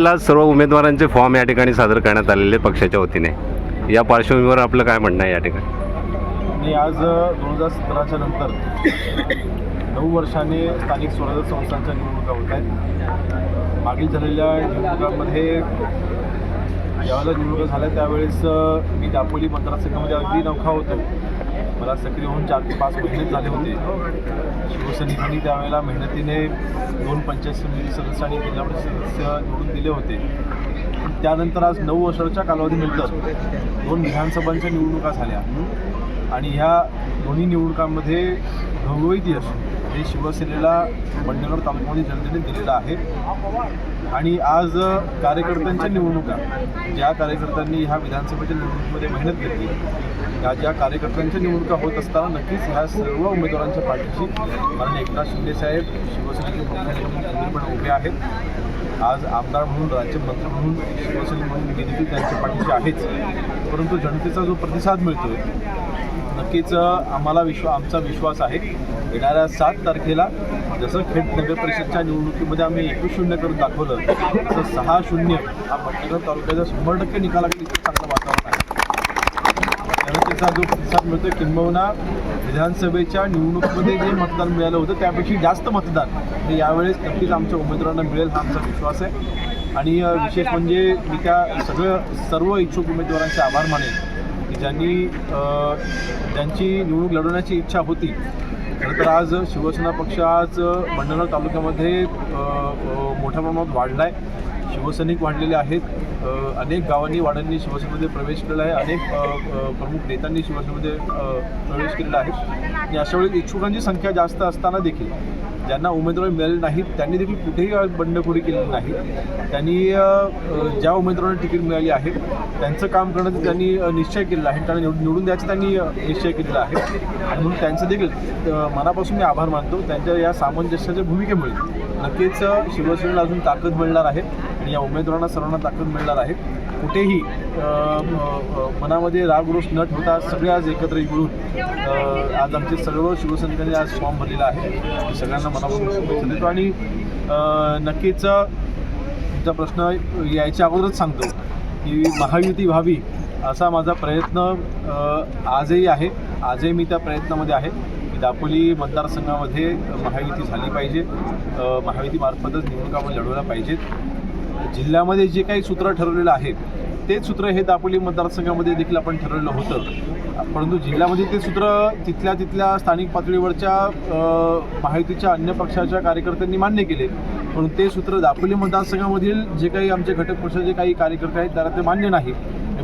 तारखेला सर्व उमेदवारांचे फॉर्म या ठिकाणी सादर करण्यात आलेले पक्षाच्या वतीने, या पार्श्वभूमीवर आपलं काय म्हणणं आहे या ठिकाणी? आणि आज 2017च्या नंतर 9 वर्षांनी स्थानिक स्वराज्य संस्थांच्या निवडणुका होत आहेत. मागील झालेल्या निवडणुकांमध्ये ज्यावेळेला निवडणुका झाल्या त्यावेळेस मी दापोली मतदारसंघामध्ये अगदी नवखा होतो. मला सक्रिय होऊन 4 ते 5 महिने झाले होते. शिवसैनिकांनी त्यावेळेला मेहनतीने 2 पंचायत समिती सदस्य आणि जिल्हा परिषद सदस्य निवडून दिले होते. पण त्यानंतर आज 9 वर्षाच्या कालावधीनंतर 2 विधानसभांच्या निवडणुका झाल्या आणि ह्या दोन्ही निवडणुकांमध्ये घवघवीत यश हे शिवसेनेला मंडणगड तालुक्यामध्ये जनतेने दिलेलं आहे. आणि आज कार्यकर्त्यांच्या निवडणुका, ज्या कार्यकर्त्यांनी ह्या विधानसभेच्या निवडणुकीमध्ये मेहनत घेतली, ज्या कार्यकर्त्यांच्या निवडणुका होत असताना नक्कीच ह्या सर्व उमेदवारांच्या पाठीशी माननीय एकनाथ शिंदेसाहेब शिवसेनेचे मुख्यमंत्री उभे आहेत. आज आमदार म्हणून, राज्यमंत्री म्हणून, शिवसेने म्हणून मी देखील त्यांच्या पाठीशी आहेच. परंतु जनतेचा जो प्रतिसाद मिळतो नक्कीच आम्हाला आमचा विश्वास आहे. येणाऱ्या 7 तारखेला जसं खेड नगर परिषदच्या निवडणुकीमध्ये आम्ही 21-0 करून दाखवलं, तसं 6-0 हा मंडणगड तालुक्याचा 100% निकालाकडे इतकं चांगलं वातावरण आहे. जनतेचा जो प्रतिसाद मिळतो किंबहुना विधानसभेच्या निवडणुकीमध्ये जे मतदान मिळालं होतं त्यापेक्षा जास्त मतदान हे यावेळेस नक्कीच आमच्या उमेदवारांना मिळेल हा आमचा विश्वास आहे. आणि विशेष म्हणजे मी त्या सर्व इच्छुक उमेदवारांचे आभार मानेन की ज्यांची निवडणूक लढवण्याची इच्छा होती. खरं तर आज शिवसेना पक्ष आज मंडणगड तालुक्यामध्ये मोठ्या प्रमाणात वाढला आहे. शिवसैनिक वाढलेले आहेत. अनेक गावांनी वाड्यांनी शिवसेनेमध्ये प्रवेश केला आहे. अनेक प्रमुख नेत्यांनी शिवसेनेमध्ये प्रवेश केलेला आहे. आणि अशा वेळी इच्छुकांची संख्या जास्त असताना देखील ज्यांना उमेदवार मिळाले नाहीत त्यांनी देखील कुठेही बंडखोरी केलेली नाही. त्यांनी ज्या उमेदवारांना तिकीट मिळाली आहे त्यांचं काम करण्याचा त्यांनी निश्चय केलेला आहे. त्यांना निवडून द्यायचा त्यांनी निश्चय केलेला आहे. आणि म्हणून त्यांचं देखील मनापासून मी आभार मानतो. त्यांच्या या सामंजस्याच्या भूमिकेमुळे नक्कीच शिवसेनेला अजून ताकद मिळणार आहे आणि या उमेदवारांना सर्वांना ताकद मिळणार आहे. कुठेही मनामध्ये रागरोष न ठेवता सगळे आज एकत्र मिळून आज आमचे सर्व शिवसैनिकांनी आज फॉर्म भरलेला आहे. सगळ्यांना मनापासून शुभेच्छा देतो. आणि नक्कीच तुमचा प्रश्न यायच्या अगोदरच सांगतो की महायुती व्हावी असा माझा प्रयत्न आजही आहे. आजही मी त्या प्रयत्नामध्ये आहे की दापोली मतदारसंघामध्ये महायुती झाली पाहिजे. महायुतीमार्फतच निवडणुका आपण लढवल्या पाहिजेत. जिल्ह्यामध्ये जे काही सूत्र ठरवलेलं आहे तेच सूत्र हे दापोली मतदारसंघामध्ये देखील आपण ठरवलेलं होतं. परंतु जिल्ह्यामध्ये ते सूत्र तिथल्या स्थानिक पातळीवरच्या महायुतीच्या अन्य पक्षाच्या कार्यकर्त्यांनी मान्य केले. म्हणून ते सूत्र दापोली मतदारसंघामधील जे काही आमचे घटक पक्षाचे काही कार्यकर्ते आहेत त्याला ते मान्य नाही.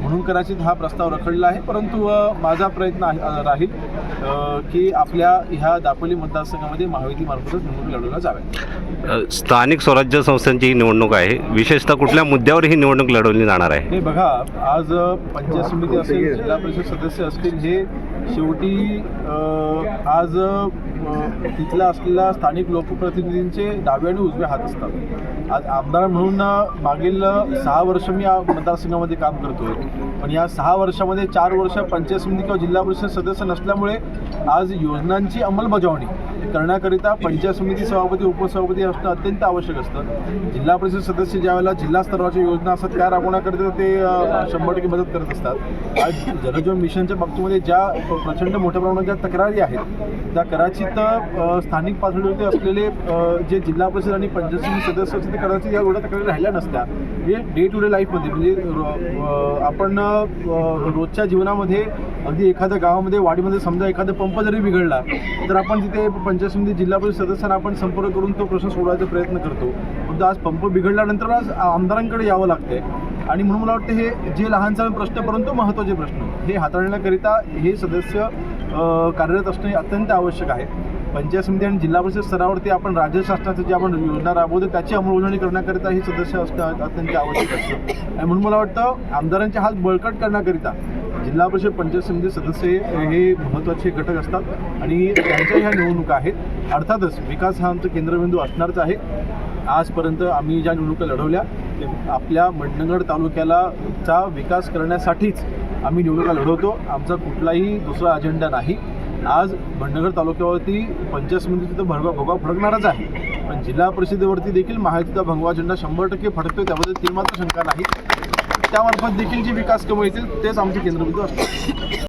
म्हणून कदाचित हा प्रस्ताव रखडला आहे. परंतु माझा प्रयत्न राहील की आपल्या ह्या दापोली मतदारसंघामध्ये महायुतीमार्फतच निवडणूक लढवल्या जाव्यात. स्थानिक स्वराज्य संस्थांची ही निवडणूक आहे. विशेषतः कुठल्या मुद्द्यावर ही निवडणूक लढवली जाणार आहे? हे बघा, आज पंचायत समिती असेल, जिल्हा परिषद सदस्य असतील, हे शेवटी आज तिथला असलेल्या स्थानिक लोकप्रतिनिधींचे डावे आणि उजवे हात असतात. आज आमदार म्हणून मागील 6 वर्ष मी या मतदारसंघामध्ये काम करतोय. पण या 6 वर्षामध्ये 4 वर्ष पंचायत समिती किंवा जिल्हा परिषद सदस्य नसल्यामुळे आज योजनांची अंमलबजावणी करण्याकरिता पंचायत समिती सभापती उपसभापती असणं अत्यंत आवश्यक असतं. जिल्हा परिषद सदस्य ज्यावेळेला जिल्हा स्तराच्या योजना असतात त्या राबवण्याकरिता ते 100% मदत करत असतात. आज जलजीवन मिशनच्या बाबतीमध्ये ज्या प्रचंड मोठ्या प्रमाणात ज्या तक्रारी आहेत त्या कदाचित स्थानिक पातळीवरती असलेले जे जिल्हा परिषद आणि पंचायत समिती सदस्य असतील ते कदाचित या एवढ्या तक्रारी राहिल्या नसत्या. म्हणजे डे टू डे लाईफमध्ये म्हणजे आपण रोजच्या जीवनामध्ये अगदी एखाद्या गावामध्ये वाडीमध्ये समजा एखादा पंप जरी बिघडला तर आपण तिथे पंचायत समिती जिल्हा परिषद सदस्यांना आपण संपर्क करून तो प्रश्न सोडवायचा प्रयत्न करतो. पण आज पंप बिघडल्यानंतर आज आमदारांकडे यावं लागतंय. आणि म्हणून मला वाटतं हे जे लहानसहान प्रश्न परंतु महत्त्वाचे प्रश्न हे हाताळण्याकरिता हे सदस्य कार्यरत असणे अत्यंत आवश्यक आहे. पंचायत समिती आणि जिल्हा परिषद स्तरावरती आपण राज्य शासनाचं जे आपण योजना राबवतो त्याची अंमलबजावणी करण्याकरिता हे सदस्य असणं अत्यंत आवश्यक असतं. आणि म्हणून मला वाटतं आमदारांचे हात बळकट करण्याकरिता जिल्हा परिषद पंचायत समिती सदस्य हे महत्त्वाचे घटक असतात आणि त्यांच्या ह्या निवडणुका आहेत. अर्थातच विकास हा आमचा केंद्रबिंदू असणारच आहे. आजपर्यंत आम्ही ज्या निवडणुका लढवल्या ते आपल्या मंडणगड तालुक्याचा विकास करण्यासाठीच आम्ही निवडणुका लढवतो. आमचा कुठलाही दुसरा अजेंडा नाही. आज बंडगर तालुक्यावरती पंचायत समितीचा तर भोगा फडकणारच आहे, पण जिल्हा परिषदेवरती देखील महायुतीचा भगवा झेंडा 100% फडकतोय, त्याबद्दल ती मात्र शंका नाही. त्यामार्फत देखील जी विकास कामं येतील तेच आमचे केंद्रबिंदू असतात.